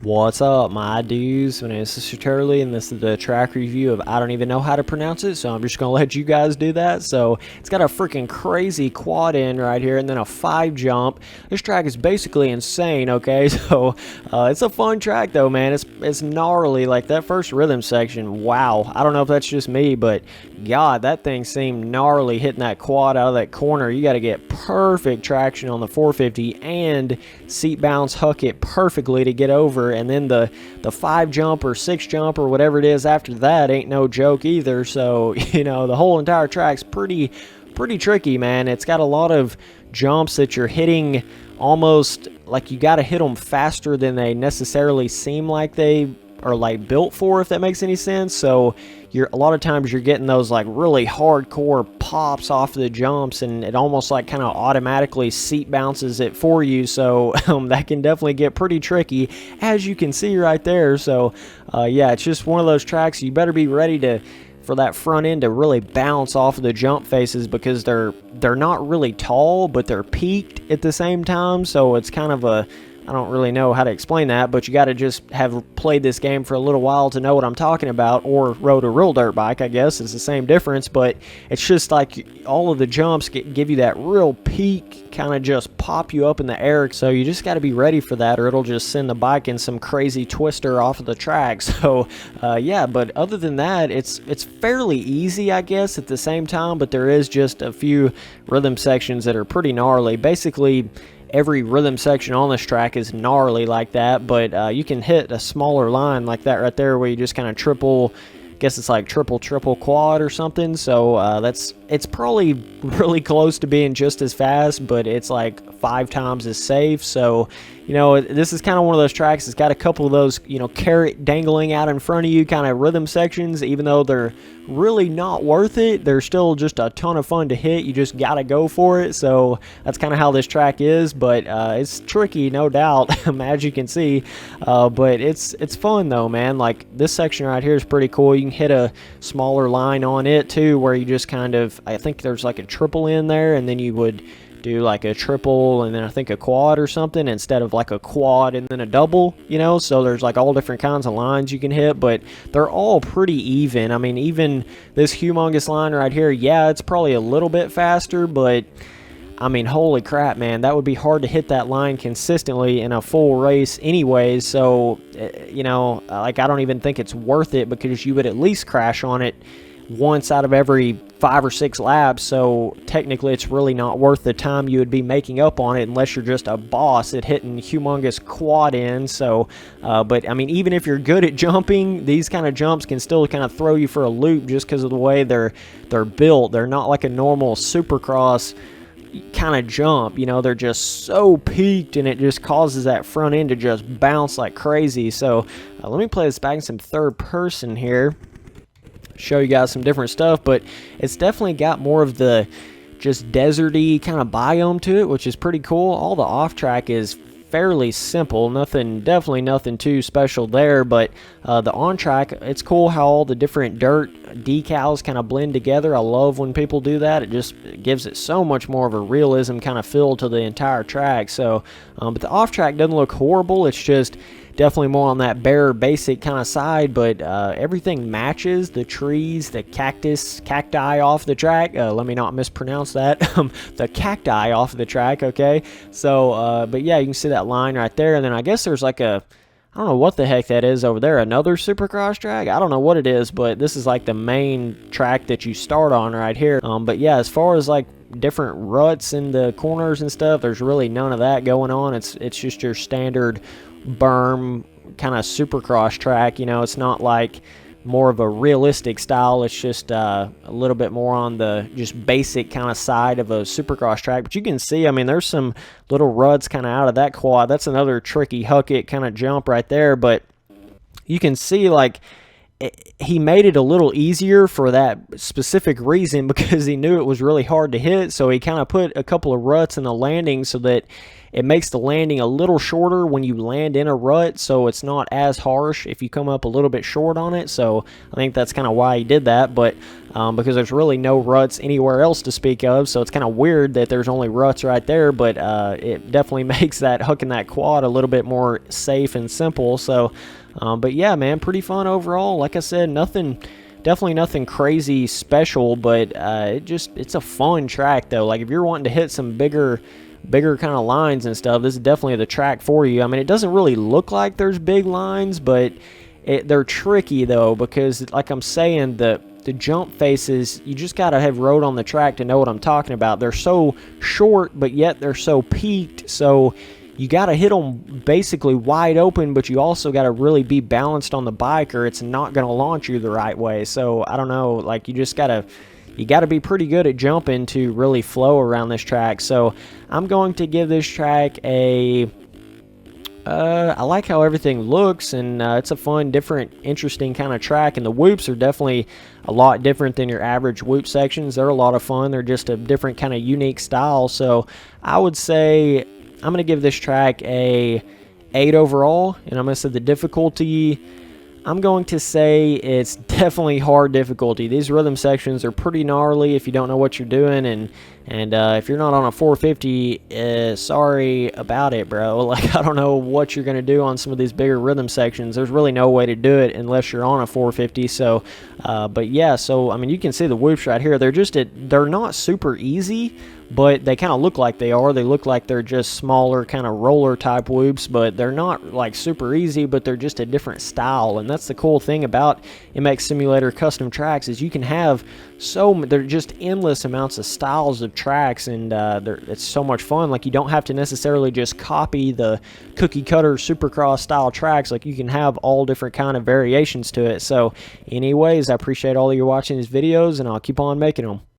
What's up, my dudes? My name is Sister Turley, and this is the track review of I don't even know how to pronounce it, so I'm just gonna let you guys do that. So it's got a freaking crazy quad end right here, and then a 5 jump. This track is basically insane. Okay, so it's a fun track though, man. It's gnarly. Like that first rhythm section. Wow, I don't know if that's just me, but God, that thing seemed gnarly hitting that quad out of that corner. You got to get perfect traction on the 450 and seat bounce huck it perfectly to get over. And then the 5 jump or 6 jump or whatever it is after that ain't no joke either. So, you know, the whole entire track's pretty tricky, man. It's got a lot of jumps that you're hitting almost like you got to hit them faster than they necessarily seem like they are like built for, if that makes any sense. So a lot of times you're getting those like really hardcore pops off the jumps, and it almost like kind of automatically seat bounces it for you. So that can definitely get pretty tricky, as you can see right there. So yeah, it's just one of those tracks you better be ready for that front end to really bounce off of the jump faces, because they're not really tall, but they're peaked at the same time. So it's kind of I don't really know how to explain that, but you got to just have played this game for a little while to know what I'm talking about, or rode a real dirt bike, I guess. It's the same difference, but it's just like all of the jumps give you that real peak, kind of just pop you up in the air. So you just got to be ready for that, or it'll just send the bike in some crazy twister off of the track. So yeah, but other than that, it's fairly easy, I guess, at the same time, but there is just a few rhythm sections that are pretty gnarly. Basically, every rhythm section on this track is gnarly like that, but you can hit a smaller line like that right there where you just kind of triple, I guess it's like triple quad or something. So it's probably really close to being just as fast, but it's like 5 times as safe. So, you know, this is kind of one of those tracks that's got a couple of those, you know, carrot dangling out in front of you kind of rhythm sections. Even though they're really not worth it, they're still just a ton of fun to hit. You just got to go for it. So that's kind of how this track is, but it's tricky, no doubt, as you can see. But it's fun though, man. Like this section right here is pretty cool. You can hit a smaller line on it too, where you just kind of, I think there's like a triple in there, and then you would do like a triple and then I think a quad or something, instead of like a quad and then a double, you know. So there's like all different kinds of lines you can hit, but they're all pretty even. I mean, even this humongous line right here, yeah, it's probably a little bit faster, but I mean, holy crap, man, that would be hard to hit that line consistently in a full race anyways. So, you know, like I don't even think it's worth it, because you would at least crash on it once out of every 5 or 6 laps. So technically it's really not worth the time you would be making up on it, unless you're just a boss at hitting humongous quad ends. So but I mean, even if you're good at jumping, these kind of jumps can still kind of throw you for a loop, just because of the way they're built. They're not like a normal supercross kind of jump, you know. They're just so peaked, and it just causes that front end to just bounce like crazy. So let me play this back in some third person here, show you guys some different stuff. But it's definitely got more of the just deserty kind of biome to it, which is pretty cool. All the off track is fairly simple, definitely nothing too special there. But the on track, it's cool how all the different dirt decals kind of blend together. I love when people do that. It just gives it so much more of a realism kind of feel to the entire track. So but the off track doesn't look horrible. It's just definitely more on that bare basic kind of side, but everything matches. The trees, the cacti off the track, let me not mispronounce that, the cacti off the track, okay. So but yeah, you can see that line right there, and then I guess there's like I don't know what the heck that is over there, another supercross track. I don't know what it is, but this is like the main track that you start on right here. But yeah, as far as like different ruts in the corners and stuff, there's really none of that going on. It's just your standard berm kind of supercross track. You know, it's not like more of a realistic style. It's just a little bit more on the just basic kind of side of a supercross track. But you can see, I mean, there's some little ruts kind of out of that quad. That's another tricky huck it kind of jump right there. But you can see, like, he made it a little easier for that specific reason, because he knew it was really hard to hit. So he kind of put a couple of ruts in the landing so that it makes the landing a little shorter when you land in a rut, so it's not as harsh if you come up a little bit short on it. So I think that's kind of why he did that, but because there's really no ruts anywhere else to speak of, so it's kind of weird that there's only ruts right there, but it definitely makes that hooking that quad a little bit more safe and simple. So but yeah, man, pretty fun overall. Like I said, definitely nothing crazy special, but it's a fun track though. Like if you're wanting to hit some bigger kind of lines and stuff, this is definitely the track for you. I mean, it doesn't really look like there's big lines, but they're tricky though, because like I'm saying, the jump faces, you just gotta have rode on the track to know what I'm talking about. They're so short, but yet they're so peaked, so you gotta hit them basically wide open, but you also gotta really be balanced on the bike, or it's not gonna launch you the right way. So I don't know, like you gotta be pretty good at jumping to really flow around this track. So I'm going to give this track a I like how everything looks, and it's a fun, different, interesting kind of track, and the whoops are definitely a lot different than your average whoop sections. They're a lot of fun. They're just a different kind of unique style. So I would say I'm going to give this track a 8 overall, and I'm going to say the difficulty, I'm going to say it's definitely hard difficulty. These rhythm sections are pretty gnarly if you don't know what you're doing, and if you're not on a 450, sorry about it, bro. Like, I don't know what you're going to do on some of these bigger rhythm sections. There's really no way to do it unless you're on a 450. So, but yeah, so, I mean, you can see the whoops right here. They're not super easy, but they kind of look like they are. They look like they're just smaller kind of roller type whoops, but they're not like super easy, but they're just a different style. And that's the cool thing about MX Simulator custom tracks, is you can have they're just endless amounts of styles of tracks, and it's so much fun. Like, you don't have to necessarily just copy the cookie cutter supercross style tracks. Like, you can have all different kind of variations to it. So anyways, I appreciate all of you watching these videos, and I'll keep on making them.